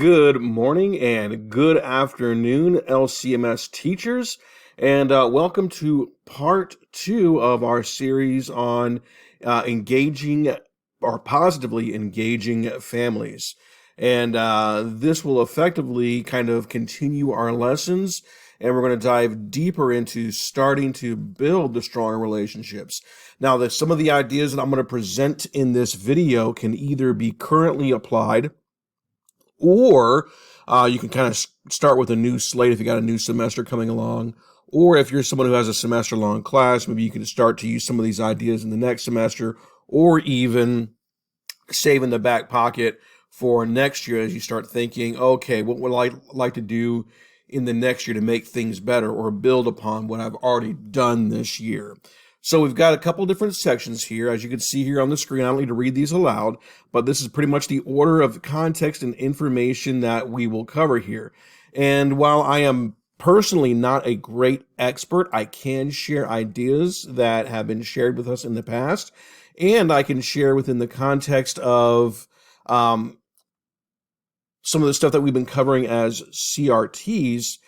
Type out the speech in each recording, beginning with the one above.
Good morning and good afternoon, LCMS teachers, and welcome to part two of our series on engaging or positively engaging families. And this will effectively kind of continue our lessons, and we're going to dive deeper into starting to build the stronger relationships. Now, some of the ideas that I'm going to present in this video can either be currently applied, or you can kind of start with a new slate if you got a new semester coming along. Or if you're someone who has a semester-long class, maybe you can start to use some of these ideas in the next semester, or even save in the back pocket for next year as you start thinking, okay, what would I like to do in the next year to make things better or build upon what I've already done this year. So we've got a couple different sections here. As you can see here on the screen, I don't need to read these aloud, but this is pretty much the order of context and information that we will cover here. And while I am personally not a great expert, I can share ideas that have been shared with us in the past, and I can share within the context of some of the stuff that we've been covering as CRTs,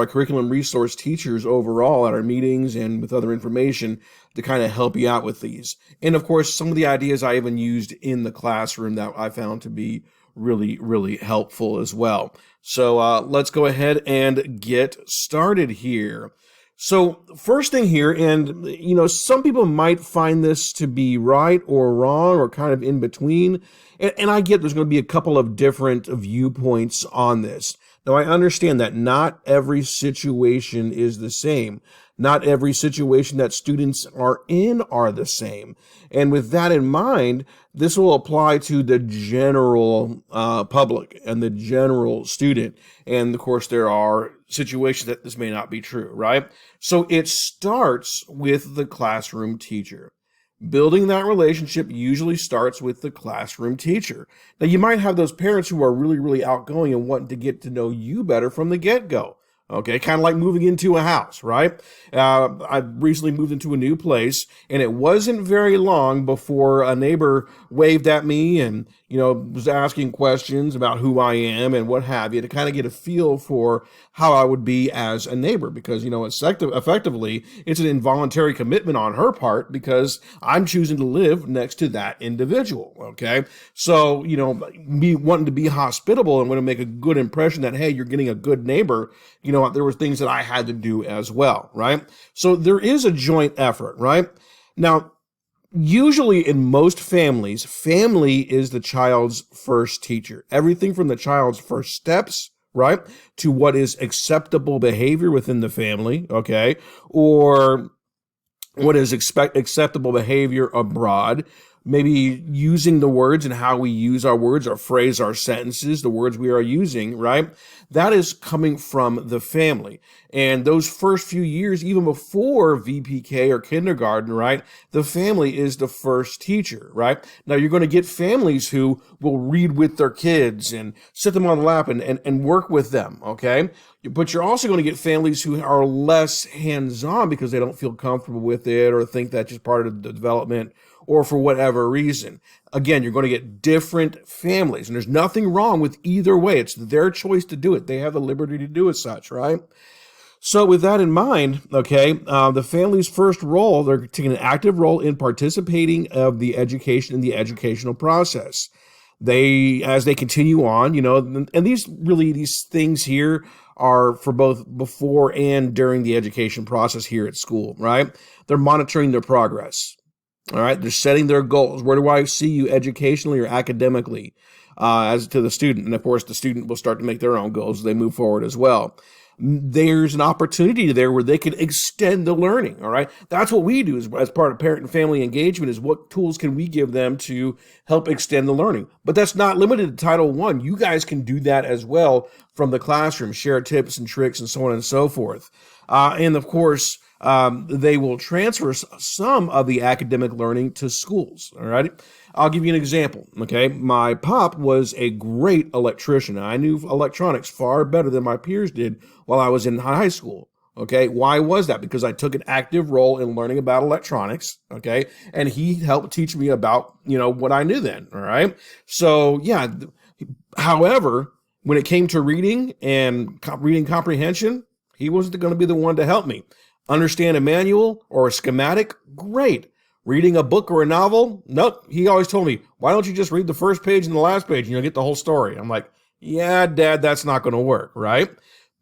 curriculum resource teachers overall at our meetings and with other information to kind of help you out with these. And of course, some of the ideas I even used in the classroom that I found to be really, really helpful as well. So let's go ahead and get started here. So first thing here, and some people might find this to be right or wrong or kind of in between. And I get there's going to be a couple of different viewpoints on this. Now, I understand that not every situation is the same. Not every situation that students are in are the same. And with that in mind, this will apply to the general public and the general student. And of course, there are situations that this may not be true, right? So it starts with the classroom teacher. Building that relationship usually starts with the classroom teacher. Now, you might have those parents who are really, really outgoing and wanting to get to know you better from the get-go. Okay, kind of like moving into a house, right? I recently moved into a new place, and it wasn't very long before a neighbor waved at me and, was asking questions about who I am and what have you to kind of get a feel for how I would be as a neighbor because, effectively, it's an involuntary commitment on her part because I'm choosing to live next to that individual, okay? So, me wanting to be hospitable and want to make a good impression that, hey, you're getting a good neighbor, there were things that I had to do as well, right? So there is a joint effort, right? Now, usually in most families, family is the child's first teacher. Everything from the child's first steps, right, to what is acceptable behavior within the family, okay, or what is acceptable behavior abroad. Maybe using the words and how we use our words or phrase our sentences, the words we are using, right? That is coming from the family. And those first few years, even before VPK or kindergarten, right? The family is the first teacher, right? Now, you're going to get families who will read with their kids and sit them on the lap and work with them, okay? But you're also going to get families who are less hands-on because they don't feel comfortable with it or think that's just part of the development or for whatever reason. Again, you're going to get different families, and there's nothing wrong with either way. It's their choice to do it. They have the liberty to do as such, right? So with that in mind, okay, the family's first role, they're taking an active role in participating of the education in the educational process. As they continue on, and these things here are for both before and during the education process here at school, right? They're monitoring their progress. All right, they're setting their goals. Where do I see you educationally or academically as to the student? And of course, the student will start to make their own goals as they move forward as well. There's an opportunity there where they can extend the learning, all right? That's what we do as part of parent and family engagement is what tools can we give them to help extend the learning? But that's not limited to Title I. You guys can do that as well from the classroom, share tips and tricks and so on and so forth. And of course, they will transfer some of the academic learning to schools, all right? I'll give you an example, okay? My pop was a great electrician. I knew electronics far better than my peers did while I was in high school, okay? Why was that? Because I took an active role in learning about electronics, okay? And he helped teach me about, what I knew then, all right? So, yeah, However, when it came to reading and reading comprehension, he wasn't going to be the one to help me. Understand a manual or a schematic? Great. Reading a book or a novel? Nope. He always told me, why don't you just read the first page and the last page and you'll get the whole story? I'm like, yeah, Dad, that's not going to work, right?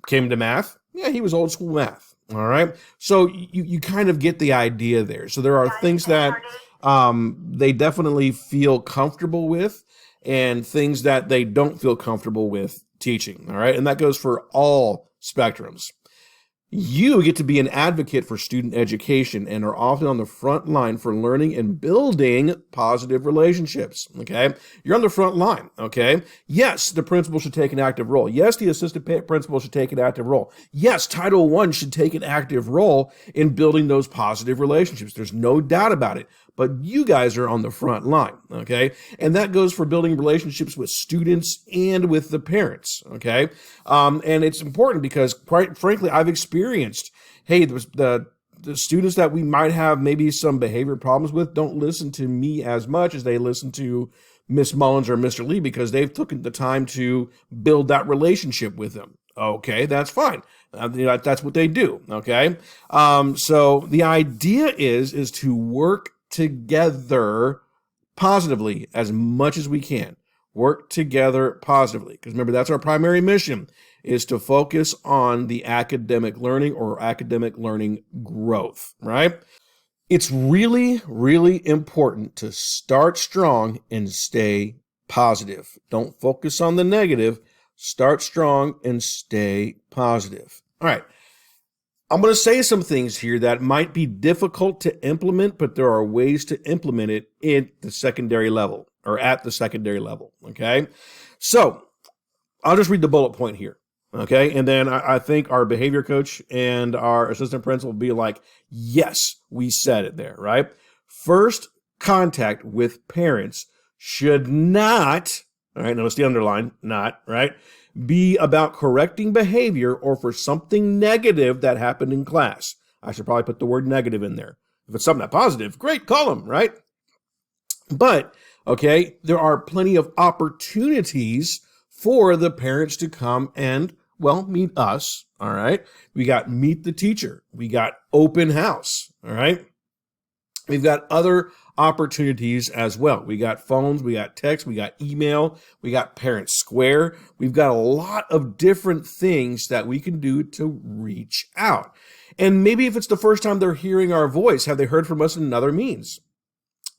Came to math. Yeah, he was old school math. All right. So you kind of get the idea there. So there are things that they definitely feel comfortable with and things that they don't feel comfortable with teaching. All right. And that goes for all spectrums. You get to be an advocate for student education and are often on the front line for learning and building positive relationships. Okay. You're on the front line. Okay. Yes, the principal should take an active role. Yes, the assistant principal should take an active role. Yes, Title I should take an active role in building those positive relationships. There's no doubt about it. But you guys are on the front line, okay? And that goes for building relationships with students and with the parents, okay? And it's important because, quite frankly, I've experienced, hey, the students that we might have maybe some behavior problems with don't listen to me as much as they listen to Miss Mullins or Mr. Lee because they've taken the time to build that relationship with them. Okay, that's fine. That's what they do, okay? So the idea is to work together positively as much as we can. Work together positively. Because remember, that's our primary mission, is to focus on the academic learning or academic learning growth, right? It's really, really important to start strong and stay positive. Don't focus on the negative. Start strong and stay positive. All right. I'm going to say some things here that might be difficult to implement, but there are ways to implement it in the secondary level or at the secondary level, okay? So I'll just read the bullet point here, okay? And then I think our behavior coach and our assistant principal will be like, yes, we said it there, right? First contact with parents should not, all right, notice the underline, not, right? Be about correcting behavior or for something negative that happened in class. I should probably put the word negative in there. If it's something that positive, great, call them, right? But, okay, there are plenty of opportunities for the parents to come and, well, meet us, all right? We got meet the teacher. We got open house, all right? We've got other opportunities as well. We got phones, we got text, we got email, we got Parent Square. We've got a lot of different things that we can do to reach out. And maybe if it's the first time they're hearing our voice, have they heard from us in another means?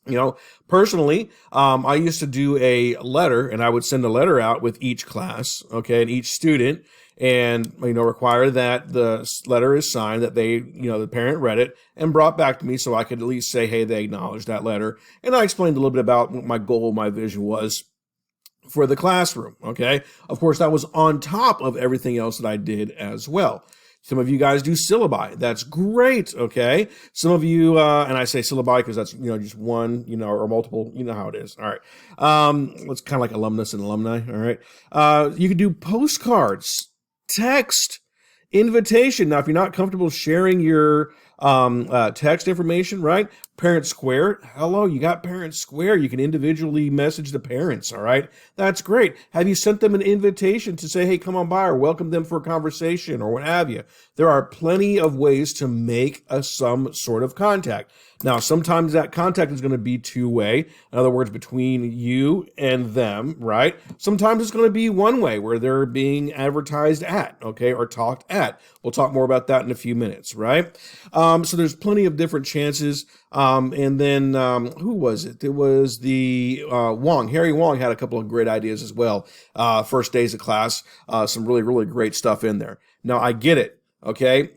You know, personally, I used to do a letter, and I would send a letter out with each class, okay, and each student, and, you know, require that the letter is signed, that they, you know, the parent read it and brought back to me so I could at least say, hey, they acknowledged that letter. And I explained a little bit about what my goal, my vision was for the classroom, okay? Of course, that was on top of everything else that I did as well. Some of you guys do syllabi. That's great, okay? Some of you, and I say syllabi because that's, you know, just one, you know, or multiple, you know how it is. All right. It's kind of like alumnus and alumni, all right? You can do postcards, text, invitation. Now, if you're not comfortable sharing your text information, right? Parent Square. Hello, you got Parent Square. You can individually message the parents, all right? That's great. Have you sent them an invitation to say, hey, come on by, or welcome them for a conversation, or what have you? There are plenty of ways to make some sort of contact. Now, sometimes that contact is going to be two-way. In other words, between you and them, right? Sometimes it's going to be one-way where they're being advertised at, okay, or talked at. We'll talk more about that in a few minutes, right? So there's plenty of different chances. And then who was it? It was the Wong. Harry Wong had a couple of great ideas as well. First days of class, some really, really great stuff in there. Now, I get it, okay?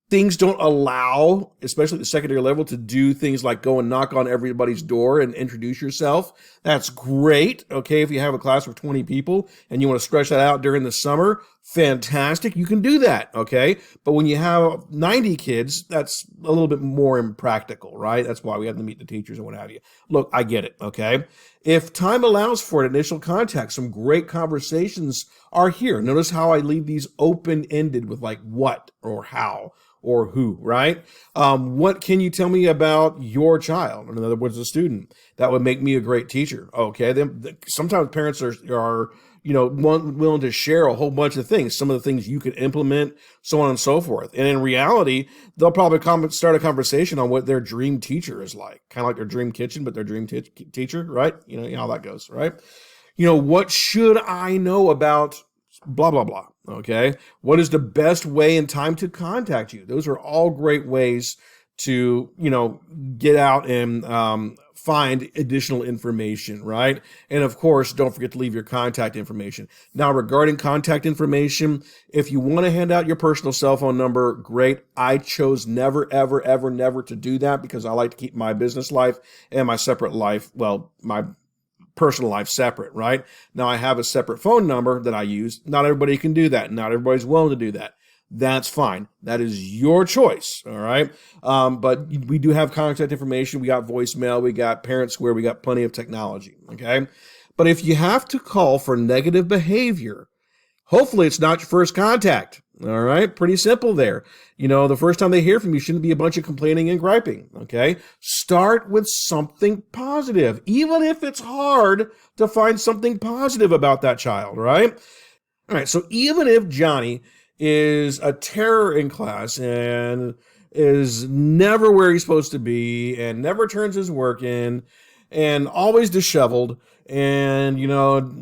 Things don't allow, especially at the secondary level, to do things like go and knock on everybody's door and introduce yourself. That's great, okay? If you have a class of 20 people and you want to stretch that out during the summer, fantastic. You can do that, okay? But when you have 90 kids, that's a little bit more impractical, right? That's why we have to meet the teachers and what have you. Look, I get it, okay? If time allows for an initial contact, some great conversations are here. Notice how I leave these open-ended with like what or how or who, right? What can you tell me about your child? In other words, the student. That would make me a great teacher. Okay. Then sometimes parents are willing to share a whole bunch of things, some of the things you could implement, so on and so forth. And in reality, they'll probably start a conversation on what their dream teacher is like, kind of like their dream kitchen, but their dream teacher, right? You know how that goes, right? What should I know about blah, blah, blah? Okay. What is the best way and time to contact you? Those are all great ways to, get out and find additional information, right? And of course, don't forget to leave your contact information. Now, regarding contact information, if you want to hand out your personal cell phone number, great. I chose never, ever, ever, never to do that because I like to keep my business life and my separate life, my personal life separate, right? Now I have a separate phone number that I use. Not everybody can do that. Not everybody's willing to do that. That's fine. That is your choice. All right. But we do have contact information. We got voicemail. We got Parent Square. We got plenty of technology. Okay. But if you have to call for negative behavior, hopefully it's not your first contact. All right. Pretty simple there. The first time they hear from you shouldn't be a bunch of complaining and griping. Okay. Start with something positive, even if it's hard to find something positive about that child. Right. All right. So even if Johnny is a terror in class and is never where he's supposed to be and never turns his work in and always disheveled and,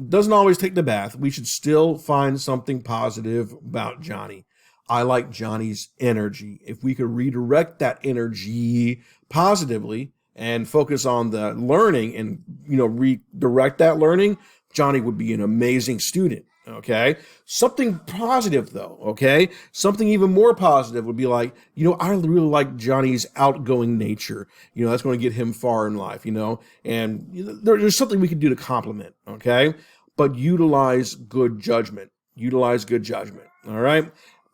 doesn't always take the bath, we should still find something positive about Johnny. I like Johnny's energy. If we could redirect that energy positively and focus on the learning and, redirect that learning, Johnny would be an amazing student. Okay. Something positive though. Okay. Something even more positive would be like, I really like Johnny's outgoing nature. That's going to get him far in life, and there's something we can do to compliment. Okay. But utilize good judgment. Utilize good judgment. All right.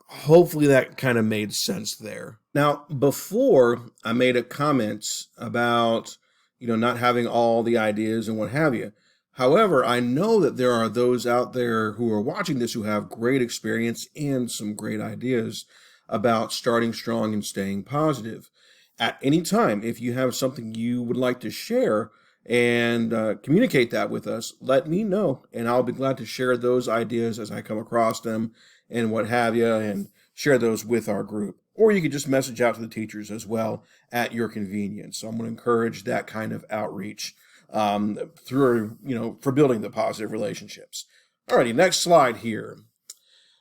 Hopefully that kind of made sense there. Now, before I made a comment about, not having all the ideas and what have you. However, I know that there are those out there who are watching this who have great experience and some great ideas about starting strong and staying positive. At any time, if you have something you would like to share and communicate that with us, let me know, and I'll be glad to share those ideas as I come across them and what have you, and share those with our group. Or you could just message out to the teachers as well at your convenience. So I'm going to encourage that kind of outreach through, for building the positive relationships. Alrighty, next slide here.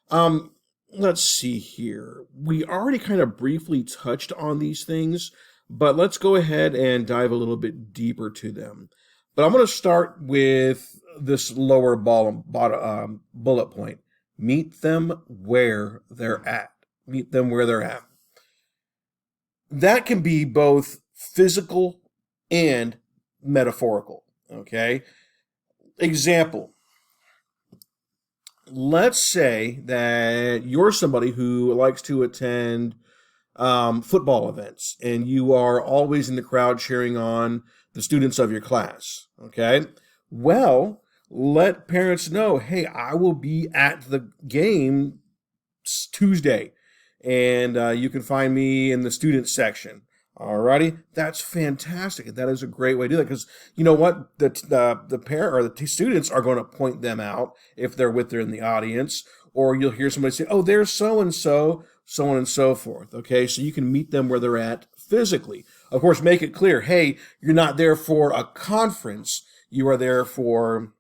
Let's see here. We already kind of briefly touched on these things, but let's go ahead and dive a little bit deeper to them. But I'm going to start with this lower bullet point. Meet them where they're at. Meet them where they're at. That can be both physical and metaphorical. Okay. Example. Let's say that you're somebody who likes to attend football events and you are always in the crowd cheering on the students of your class. Okay. Well, let parents know, hey, I will be at the game Tuesday and you can find me in the student section. Alrighty, that's fantastic. That is a great way to do that because you know what, the parent or the students are going to point them out if they're in the audience, or you'll hear somebody say, "Oh, there's so and so, so on and so forth." Okay, so you can meet them where they're at physically. Of course, make it clear, hey, you're not there for a conference. You are there for,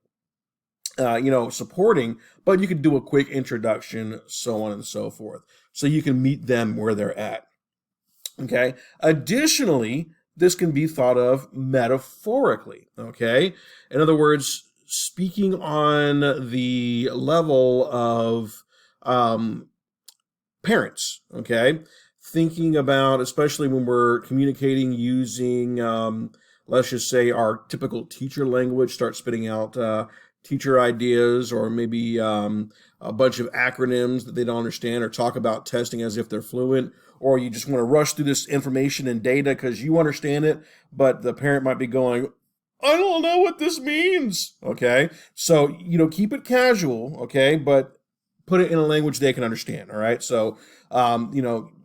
supporting, but you can do a quick introduction, so on and so forth. So you can meet them where they're at. Okay. Additionally, this can be thought of metaphorically. Okay. In other words, speaking on the level of parents. Okay. Thinking about, especially when we're communicating using, let's just say, our typical teacher language, start spitting out teacher ideas, or maybe a bunch of acronyms that they don't understand, or talk about testing as if they're fluent. Or you just want to rush through this information and data because you understand it, but the parent might be going, I don't know what this means. Okay. So, keep it casual. Okay. But put it in a language they can understand. All right. So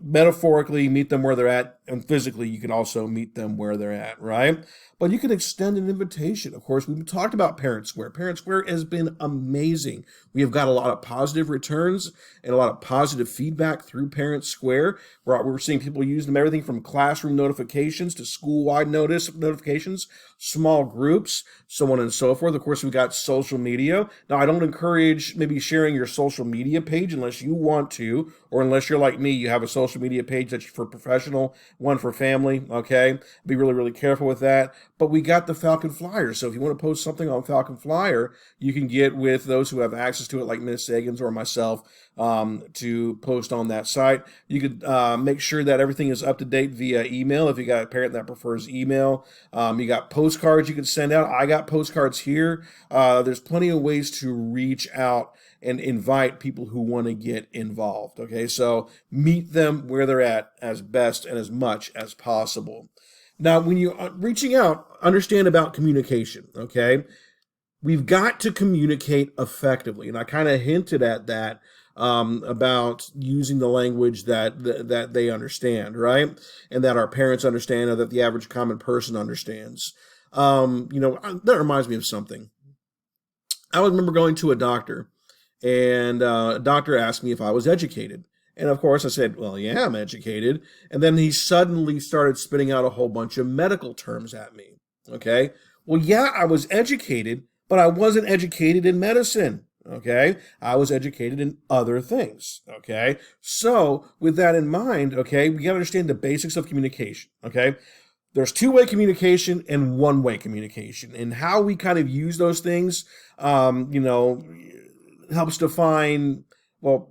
Metaphorically meet them where they're at, and physically you can also meet them where they're at, right? But you can extend an invitation. Of course, we've talked about Parent Square. Parent Square has been amazing. We have got a lot of positive returns and a lot of positive feedback through Parent Square. We're seeing people use them, everything from classroom notifications to school-wide notifications, small groups, so on and so forth. Of course, we've got social media. Now, I don't encourage maybe sharing your social media page unless you want to, or unless you're like me, you have a social media page that's for professional, one for family, okay? Be really, really careful with that. But we got the Falcon Flyer. So if you want to post something on Falcon Flyer, you can get with those who have access to it, like Ms. Sagans or myself, to post on that site. You could make sure that everything is up to date via email if you got a parent that prefers email. You got postcards you can send out. I got postcards here. There's plenty of ways to reach out and invite people who want to get involved. Okay, so meet them where they're at as best and as much as possible. Now, when you're reaching out, understand about communication, okay? We've got to communicate effectively, and I kind of hinted at that about using the language that they understand, right? And that our parents understand, or that the average common person understands. That reminds me of something. I remember going to a doctor, and a doctor asked me if I was educated. And of course I said, well, yeah, I'm educated. And then he suddenly started spitting out a whole bunch of medical terms at me. Okay. Well, yeah, I was educated, but I wasn't educated in medicine. Okay. I was educated in other things. Okay. So with that in mind, okay, we got to understand the basics of communication. Okay. There's two-way communication and one-way communication, and how we kind of use those things, helps define, well,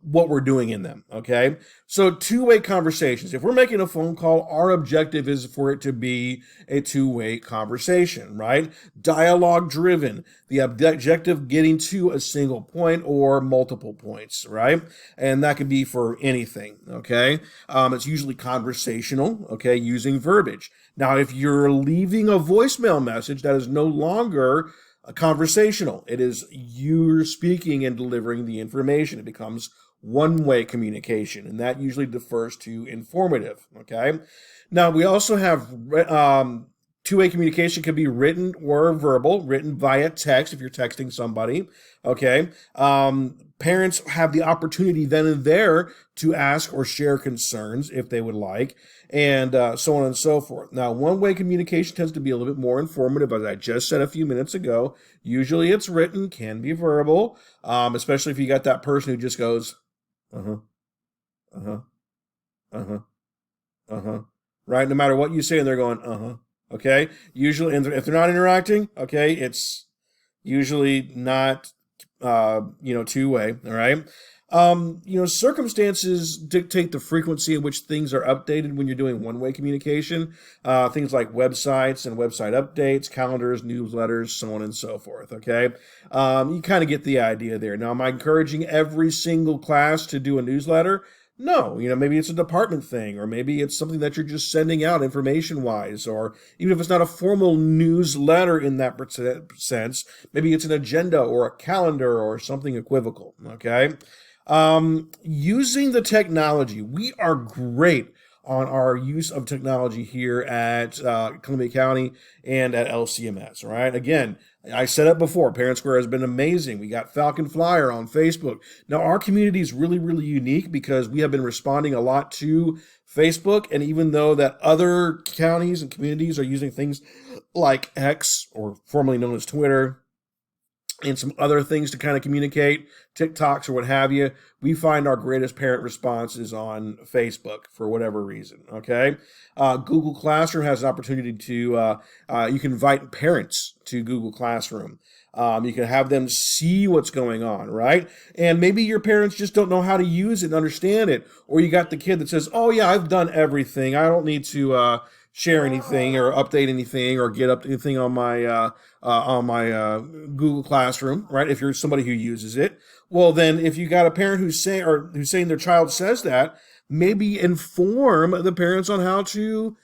what we're doing in them, okay? So two-way conversations. If we're making a phone call, our objective is for it to be a two-way conversation, right? Dialogue driven. The objective getting to a single point or multiple points, right? And that could be for anything, okay? It's usually conversational, okay, using verbiage. Now, if you're leaving a voicemail message, that is no longer conversational. It is you're speaking and delivering the information. It becomes one-way communication, and that usually defers to informative, okay? Now, we also have two-way communication can be written or verbal, written via text if you're texting somebody, okay? Parents have the opportunity then and there to ask or share concerns if they would like, and so on and so forth. Now, one-way communication tends to be a little bit more informative, as I just said a few minutes ago. Usually it's written, can be verbal, especially if you got that person who just goes, uh-huh, uh-huh, uh-huh, uh-huh, right? No matter what you say, and they're going, uh-huh, okay? Usually, and if they're not interacting, okay, it's usually not, two-way, all right? Circumstances dictate the frequency in which things are updated when you're doing one-way communication. Things like websites and website updates, calendars, newsletters, so on and so forth, okay? You kind of get the idea there. Now, am I encouraging every single class to do a newsletter? No, maybe it's a department thing, or maybe it's something that you're just sending out information-wise, or even if it's not a formal newsletter in that sense, maybe it's an agenda or a calendar or something equivocal, okay? Using the technology, we are great on our use of technology here at Columbia County and at LCMS, right? Again, I said it before, Parent Square has been amazing. We got Falcon Flyer on Facebook. Now, our community is really, really unique because we have been responding a lot to Facebook, and even though that other counties and communities are using things like X, or formerly known as Twitter, and some other things to kind of communicate, TikToks or what have you, we find our greatest parent response is on Facebook for whatever reason, okay? Google Classroom has an opportunity to, you can invite parents to Google Classroom. You can have them see what's going on, right? And maybe your parents just don't know how to use it and understand it. Or you got the kid that says, oh yeah, I've done everything. I don't need to share anything or update anything or get up anything on my Google Classroom, right? If you're somebody who uses it, well, then if you got a parent who's saying their child says that, maybe inform the parents on how to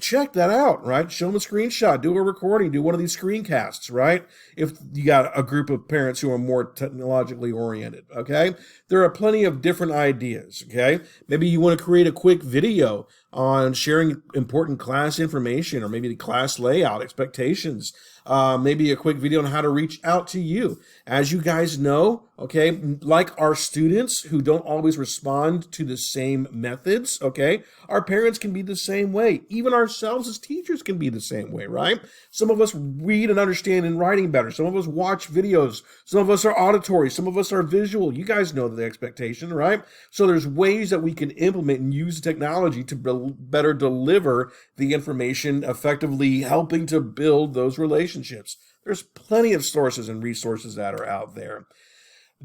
check that out, right? Show them a screenshot, do a recording, do one of these screencasts, right? If you got a group of parents who are more technologically oriented, okay? There are plenty of different ideas, okay? Maybe you want to create a quick video on sharing important class information, or maybe the class layout, expectations, maybe a quick video on how to reach out to you. As you guys know, okay, like our students who don't always respond to the same methods, okay, our parents can be the same way. Even ourselves as teachers can be the same way, right? Some of us read and understand in writing better. Some of us watch videos. Some of us are auditory. Some of us are visual. You guys know the expectation, right? So there's ways that we can implement and use technology to better deliver the information, effectively helping to build those relationships. There's plenty of sources and resources that are out there.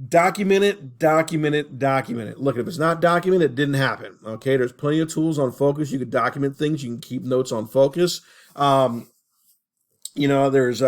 Document it, document it, document it. Look, if it's not documented, it didn't happen. Okay, there's plenty of tools on Focus. You can document things. You can keep notes on Focus. There's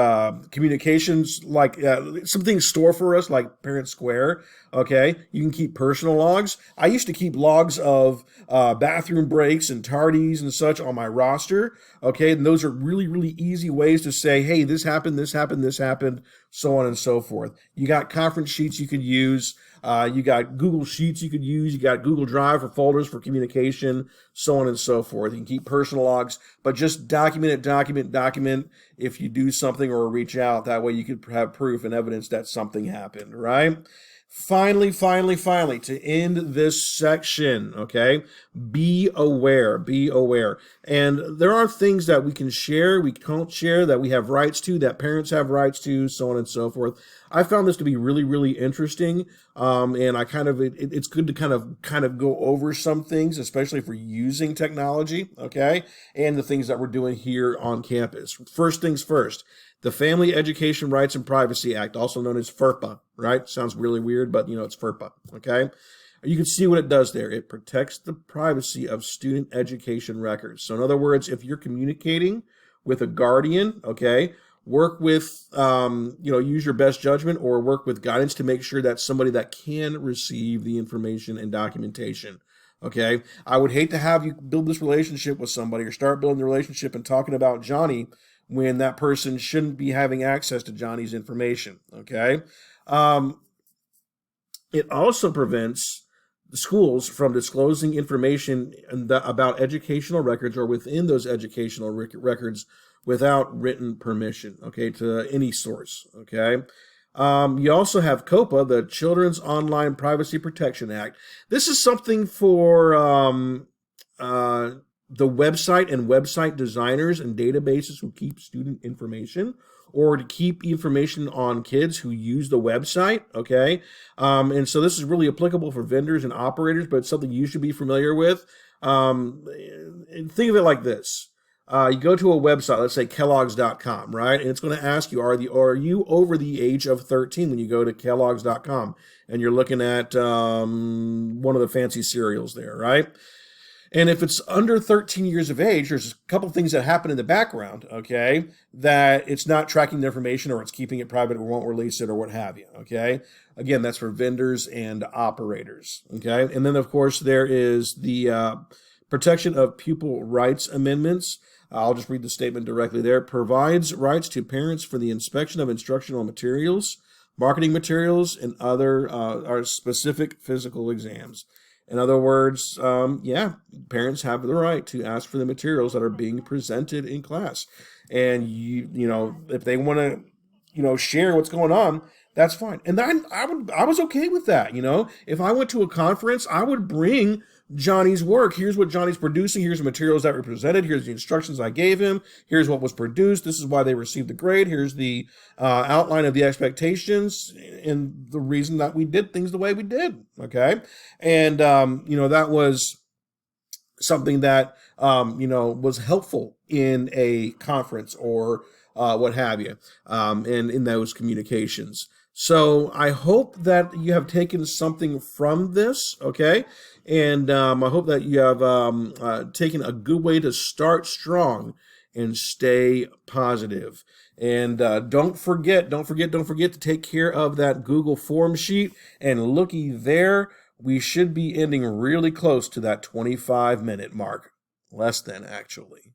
communications, like some things store for us, like Parent Square. Okay, you can keep personal logs. I used to keep logs of bathroom breaks and tardies and such on my roster. Okay, and those are really, really easy ways to say, hey, this happened, this happened, this happened, so on and so forth. You got conference sheets you could use. You got Google Sheets you could use. You got Google Drive for folders for communication, so on and so forth. You can keep personal logs, but just document it, document if you do something or reach out. That way you could have proof and evidence that something happened, right? Finally, to end this section, okay, be aware. And there are things that we can share, we can't share, that we have rights to, that parents have rights to, so on and so forth. I found this to be really, really interesting. And it's good to kind of go over some things, especially for using technology, okay, and the things that we're doing here on campus. First things first. The Family Education Rights and Privacy Act, also known as FERPA, right? Sounds really weird, but it's FERPA, okay? You can see what it does there. It protects the privacy of student education records. So in other words, if you're communicating with a guardian, okay, work with, use your best judgment or work with guidance to make sure that's somebody that can receive the information and documentation. Okay, I would hate to have you build this relationship with somebody or start building the relationship and talking about Johnny when that person shouldn't be having access to Johnny's information, okay? It also prevents the schools from disclosing information about educational records or within those educational records without written permission, okay, to any source, okay? You also have COPPA, the Children's Online Privacy Protection Act. This is something for the website and website designers and databases who keep student information, or to keep information on kids who use the website, okay? And so this is really applicable for vendors and operators, but it's something you should be familiar with. And think of it like this. You go to a website, let's say Kellogg's.com, right? And it's going to ask you, are you over the age of 13 when you go to Kellogg's.com and you're looking at one of the fancy cereals there, right? And if it's under 13 years of age, there's a couple things that happen in the background, okay, that it's not tracking the information or it's keeping it private or won't release it or what have you, okay? Again, that's for vendors and operators, okay? And then, of course, there is the Protection of Pupil Rights Amendments. I'll just read the statement directly there. Provides rights to parents for the inspection of instructional materials, marketing materials, and other specific physical exams. In other words, parents have the right to ask for the materials that are being presented in class. And, if they want to, share what's going on, that's fine. And I was okay with that, If I went to a conference, I would bring Johnny's work. Here's what Johnny's producing. Here's the materials that were presented. Here's the instructions I gave him. Here's what was produced. This is why they received the grade. Here's the outline of the expectations and the reason that we did things the way we did. Okay. And, that was something that, was helpful in a conference or what have you, and in those communications. So I hope that you have taken something from this, okay? And I hope that you have taken a good way to start strong and stay positive. And don't forget to take care of that Google form sheet. And looky there, we should be ending really close to that 25-minute mark. less than actually.